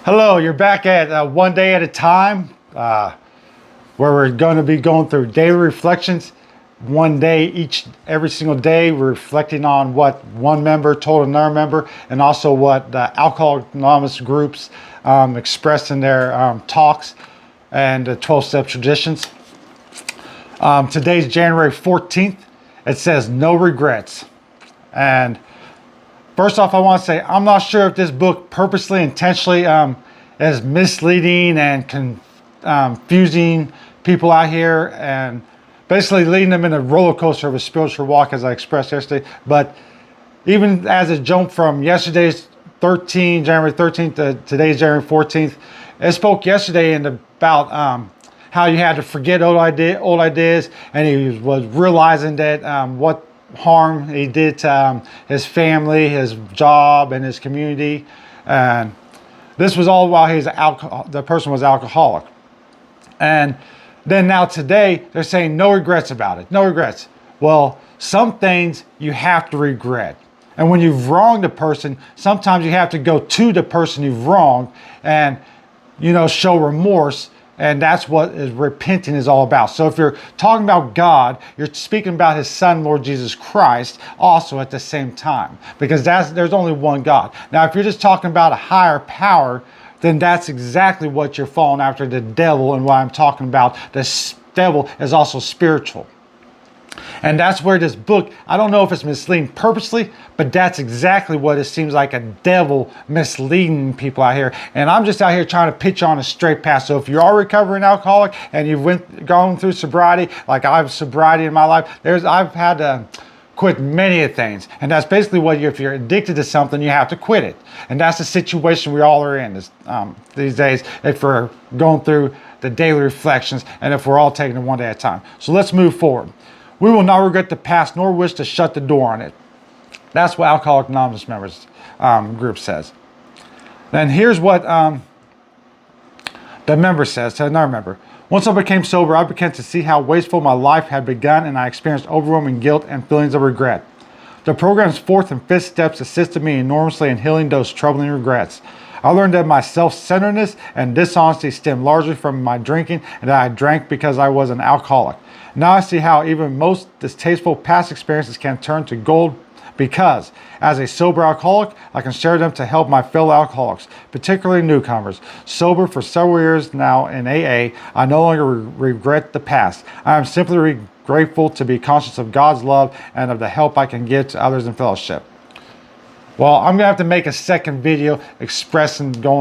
Hello, you're back at One Day at a Time, where we're going to be going through daily reflections. One day every single day, we're reflecting on what one member told another member, and also what the Alcoholics Anonymous groups expressed in their talks and the 12-step traditions. Today's January 14th. It says no regrets. And first off, I want to say I'm not sure if this book purposely, intentionally is misleading and confusing people out here, and basically leading them in a roller coaster of a spiritual walk, as I expressed yesterday. But even as it jumped from yesterday's January 13th to today's January 14th, it spoke yesterday about how you had to forget old ideas, and he was realizing that what harm he did to his family, his job, and his community. And this was all while the person was alcoholic. And then now today they're saying no regrets about it. No regrets. Well, some things you have to regret. And when you've wronged a person, sometimes you have to go to the person you've wronged and, show remorse. And that's what repenting is all about. So if you're talking about God, you're speaking about his son, Lord Jesus Christ, also at the same time. Because there's only one God. Now, if you're just talking about a higher power, then that's exactly what you're falling after, the devil. And what I'm talking about, the devil is also spiritual. And that's where this book, I don't know if it's misleading purposely, but that's exactly what it seems like, a devil misleading people out here. And I'm just out here trying to pitch on a straight path. So if you are a recovering alcoholic and you've gone through sobriety, like I have sobriety in my life, I've had to quit many things. And that's basically what if you're addicted to something, you have to quit it. And that's the situation we all are in these days, if we're going through the daily reflections and if we're all taking it one day at a time. So let's move forward. We will not regret the past, nor wish to shut the door on it. That's what Alcoholics Anonymous members group says. Then here's what the member says to another member. Once I became sober, I began to see how wasteful my life had begun, and I experienced overwhelming guilt and feelings of regret. The program's 4th and 5th steps assisted me enormously in healing those troubling regrets. I learned that my self-centeredness and dishonesty stemmed largely from my drinking, and that I drank because I was an alcoholic. Now I see how even most distasteful past experiences can turn to gold, because as a sober alcoholic, I can share them to help my fellow alcoholics, particularly newcomers. Sober for several years now in AA, I no longer regret the past. I am simply grateful to be conscious of God's love and of the help I can give to others in fellowship. Well, I'm going to have to make a second video expressing going